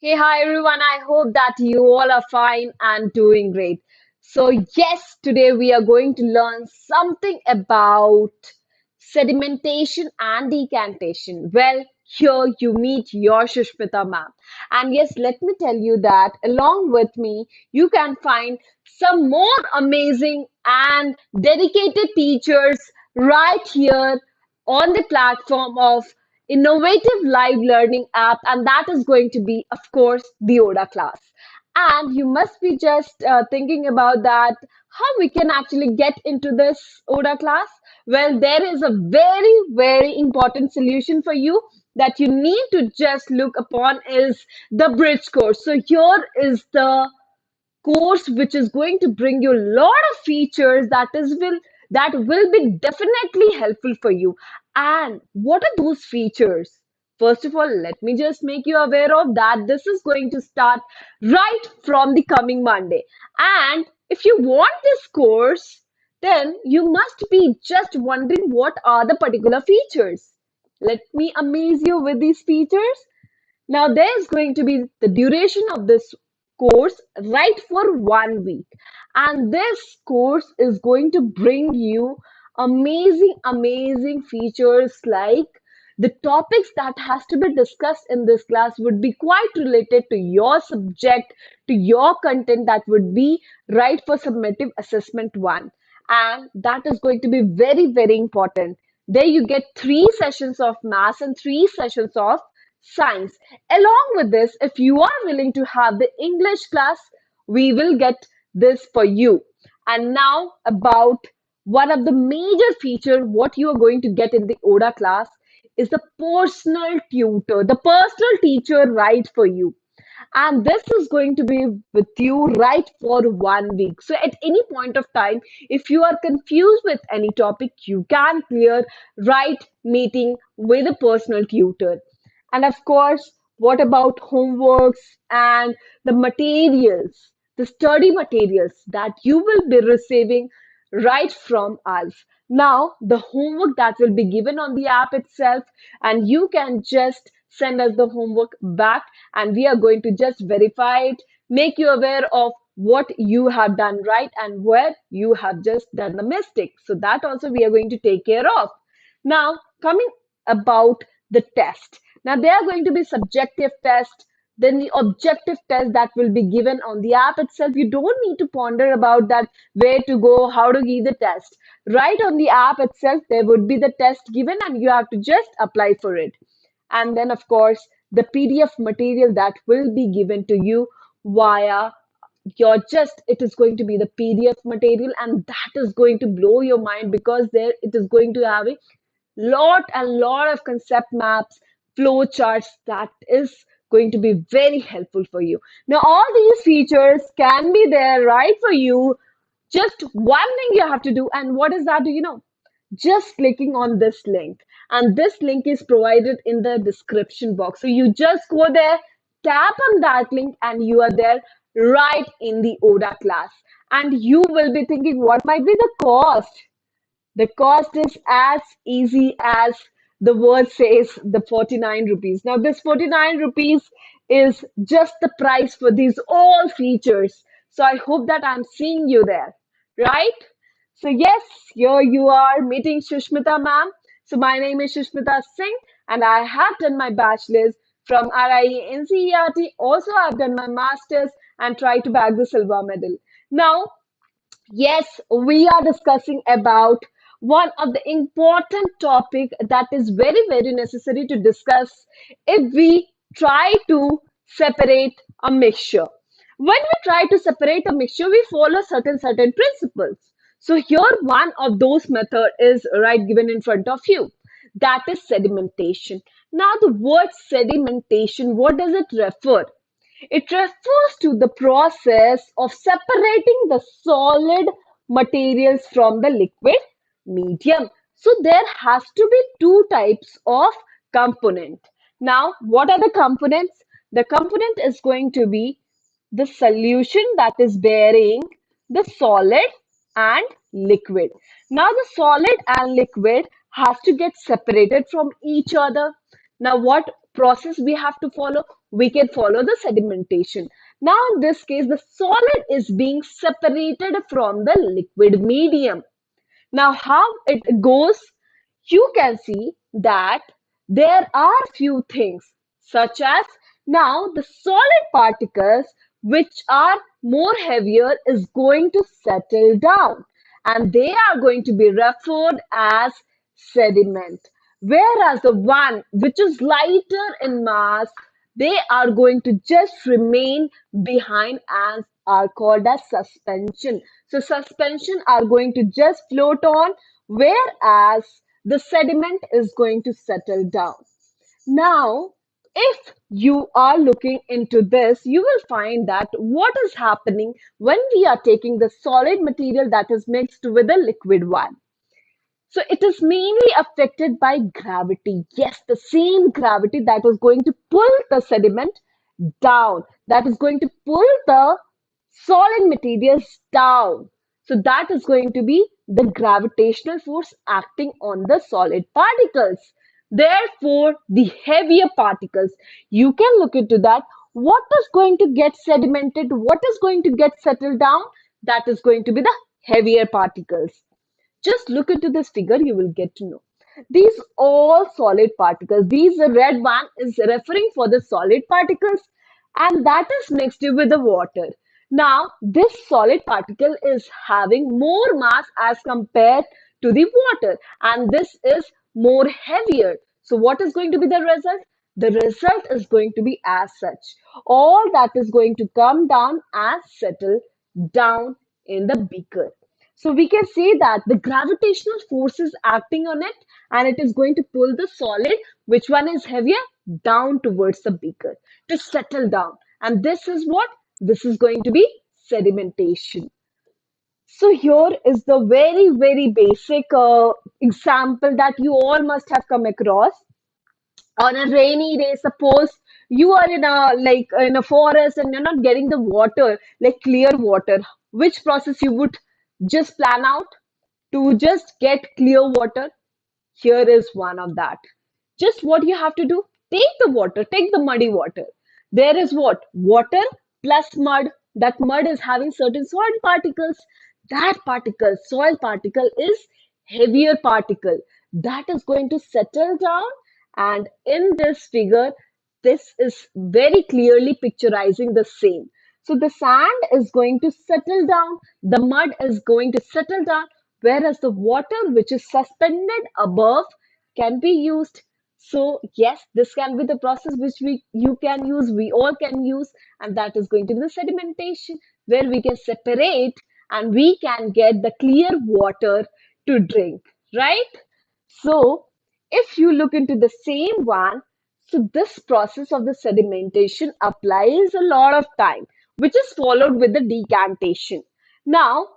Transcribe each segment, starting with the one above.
Hey, hi everyone. I hope that you all are fine and doing great. So, yes, today we are going to learn something about sedimentation and decantation. Well, here you meet your Sushmita ma'am. And yes, let me tell you that along with me, you can find some more amazing and dedicated teachers right here on the platform of innovative live learning app, and that is going to be, of course, the ODA class. And you must be just thinking about that, how we can actually get into this ODA class. Well, there is a very, very important solution for you that you need to just look upon is the bridge course. So here is the course which is going to bring you a lot of features that will be definitely helpful for you. And what are those features? First of all, let me just make you aware of that this is going to start right from the coming Monday. And if you want this course, then you must be just wondering what are the particular features. Let me amaze you with these features. Now, there's going to be the duration of this course right for 1 week. And this course is going to bring you amazing, amazing features like the topics that has to be discussed in this class would be quite related to your subject, to your content that would be right for summative assessment one. And that is going to be very, very important. There you get 3 sessions of maths and 3 sessions of science. Along with this, if you are willing to have the English class, we will get this for you. And now about one of the major feature what you are going to get in the ODA class is the personal tutor, the personal teacher right for you. And this is going to be with you right for 1 week. So at any point of time, if you are confused with any topic, you can clear right meeting with a personal tutor. And of course, what about homeworks and the materials, the study materials that you will be receiving right from us? Now, the homework that will be given on the app itself, and you can just send us the homework back, and we are going to just verify it, make you aware of what you have done right and where you have just done the mistake. So, that also we are going to take care of. Now, coming about the test. Now, there are going to be subjective tests, then the objective test that will be given on the app itself. You don't need to ponder about that, where to go, how to give the test. Right on the app itself, there would be the test given, and you have to just apply for it. And then, of course, the PDF material that will be given to you via it is going to be the PDF material, and that is going to blow your mind because there it is going to have a lot of concept maps, flow charts that is going to be very helpful for you. Now, all these features can be there right for you. Just one thing you have to do, and what is that? Do you know? Just clicking on this link, and this link is provided in the description box. So you just go there, tap on that link, and you are there right in the ODA class. And you will be thinking, what might be the cost? The cost is as easy as the word says, the 49 rupees. Now, this 49 rupees is just the price for these all features. So I hope that I'm seeing you there, right? So yes, here you are meeting Sushmita ma'am. So my name is Sushmita Singh, and I have done my bachelor's from RIE NCERT. Also, I've done my master's and tried to bag the silver medal. Now, yes, we are discussing about one of the important topic that is very, very necessary to discuss if we try to separate a mixture. When we try to separate a mixture, we follow certain principles. So here one of those method is right given in front of you. That is sedimentation. Now the word sedimentation, what does it refer? It refers to the process of separating the solid materials from the liquid medium. So there has to be two types of component. Now, what are the components? The component is going to be the solution that is bearing the solid and liquid. Now, the solid and liquid has to get separated from each other. Now, what process we have to follow? we can follow the sedimentation. Now, in this case, the solid is being separated from the liquid medium. Now, how it goes, you can see that there are few things such as now the solid particles which are more heavier is going to settle down and they are going to be referred as sediment, whereas the one which is lighter in mass, they are going to just remain behind and are called as suspension. So suspension are going to just float on, whereas the sediment is going to settle down. Now, if you are looking into this, you will find that what is happening when we are taking the solid material that is mixed with the liquid one. So it is mainly affected by gravity. Yes, the same gravity that is going to pull the sediment down, that is going to pull the solid materials down. So that is going to be the gravitational force acting on the solid particles. Therefore, the heavier particles, you can look into that. What is going to get sedimented? What is going to get settled down? That is going to be the heavier particles. Just look into this figure, you will get to know. These all solid particles, these red one is referring for the solid particles and that is mixed with the water. Now, this solid particle is having more mass as compared to the water and this is more heavier. So what is going to be the result? The result is going to be as such. All that is going to come down and settle down in the beaker. So we can say that the gravitational force is acting on it and it is going to pull the solid, which one is heavier, down towards the beaker to settle down. And this is what? This is going to be sedimentation. So here is the very, very basic example that you all must have come across. On a rainy day, suppose you are in a in a forest and you're not getting the water, like clear water, which process you would just plan out to just get clear water? Here is one of that. Just what you have to do, take the water, take the muddy water. There is what? Water plus mud. That mud is having certain soil particles. That particle, soil particle, is heavier particle. That is going to settle down. And in this figure, this is very clearly picturizing the same. So the sand is going to settle down, the mud is going to settle down, whereas the water which is suspended above can be used. So yes, this can be the process which you can use, we all can use, and that is going to be the sedimentation, where we can separate and we can get the clear water to drink, right? So if you look into the same one, so this process of the sedimentation applies a lot of time, which is followed with the decantation. Now,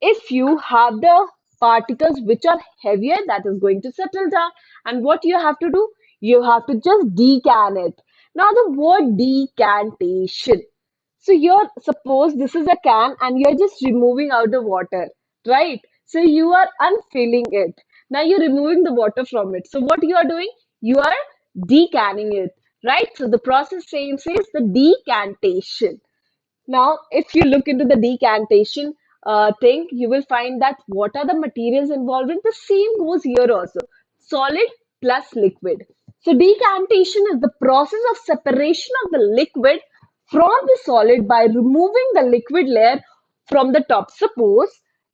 if you have the particles which are heavier, that is going to settle down. And what you have to do? You have to just decant it. Now, the word decantation. So you're suppose this is a can and you're just removing out the water, right? So you are unfilling it. Now you're removing the water from it. So what you are doing? You are decanning it, right? So the process same says the decantation. Now, if you look into the decantation thing, you will find that what are the materials involved in? The same goes here also. Solid plus liquid. So decantation is the process of separation of the liquid from the solid by removing the liquid layer from the top. Suppose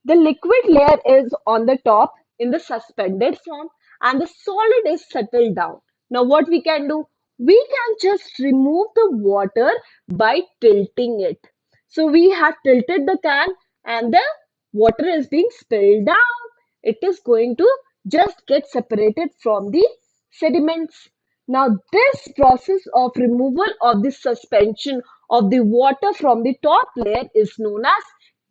the liquid layer is on the top in the suspended form and the solid is settled down. Now what we can do? We can just remove the water by tilting it. So we have tilted the can and the water is being spilled down. It is going to just get separated from the sediments. Now this process of removal of the suspension of the water from the top layer is known as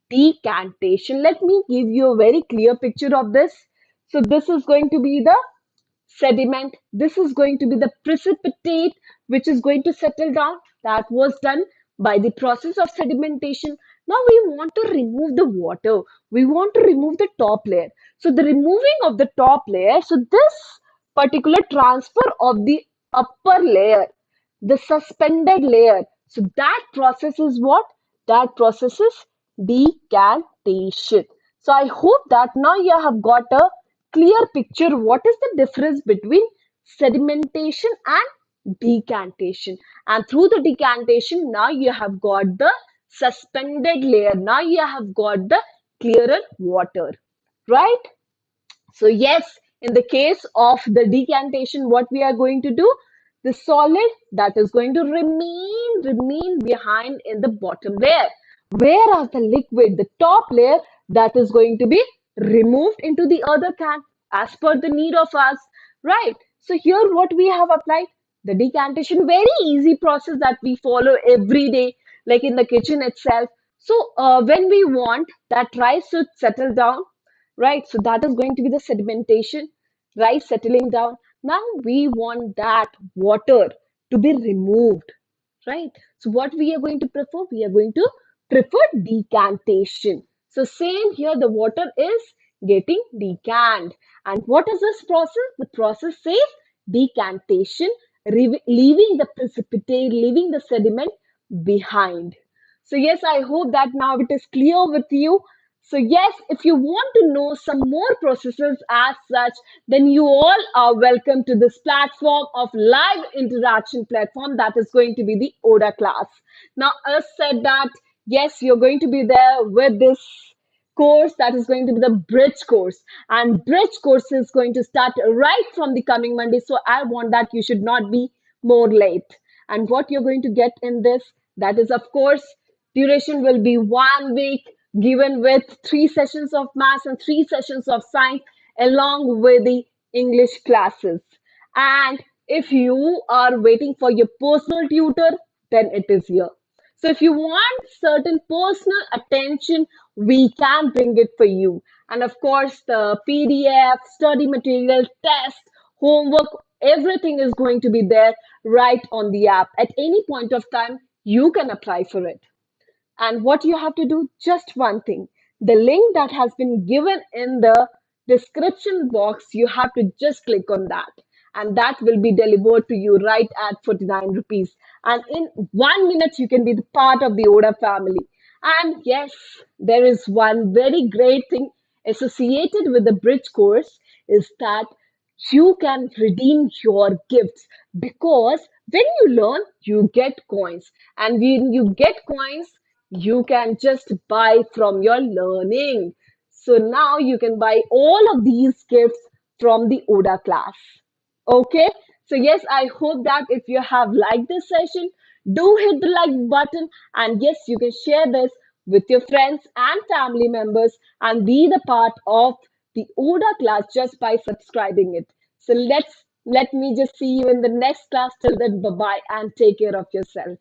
decantation. Let me give you a very clear picture of this. So this is going to be the sediment. This is going to be the precipitate which is going to settle down. That was done by the process of sedimentation. Now we want to remove the water. We want to remove the top layer. So the removing of the top layer, so this particular transfer of the upper layer, the suspended layer. So that process is what? That process is decantation. So I hope that now you have got a clear picture what is the difference between sedimentation and decantation. And through the decantation, now you have got the suspended layer. Now you have got the clearer water, right? So yes, in the case of the decantation, what we are going to do, the solid that is going to remain behind in the bottom layer, whereas the liquid, the top layer, that is going to be removed into the other can as per the need of us, right? So here what we have applied, the decantation, very easy process that we follow every day, like in the kitchen itself. So when we want that rice to settle down, right? So that is going to be the sedimentation, right? Settling down. Now we want that water to be removed, right? So what we are going to prefer? We are going to prefer decantation. So same here, the water is getting decant. And what is this process? The process says decantation, leaving the precipitate, leaving the sediment behind. So yes, I hope that now it is clear with you. So yes, if you want to know some more processes as such, then you all are welcome to this platform of live interaction platform that is going to be the ODA class. Now, as said that, yes, you're going to be there with this course that is going to be the bridge course, and bridge course is going to start right from the coming Monday. So I want that you should not be more late. And what you're going to get in this, that is of course duration will be 1 week, given with 3 sessions of maths and 3 sessions of science along with the English classes. And if you are waiting for your personal tutor, then it is here. So if you want certain personal attention, we can bring it for you. And of course, the PDF, study material, test, homework, everything is going to be there right on the app. At any point of time, you can apply for it. And what you have to do, just one thing. The link that has been given in the description box, you have to just click on that. And that will be delivered to you right at 49 rupees. And in 1 minute, you can be the part of the ODA family. And yes, there is one very great thing associated with the bridge course is that you can redeem your gifts, because when you learn, you get coins. And when you get coins, you can just buy from your learning. So now you can buy all of these gifts from the ODA class. Okay, so yes, I hope that if you have liked this session, do hit the like button, and yes, you can share this with your friends and family members and be the part of the ODA class just by subscribing it. So let me just see you in the next class. Till then, bye bye and take care of yourself.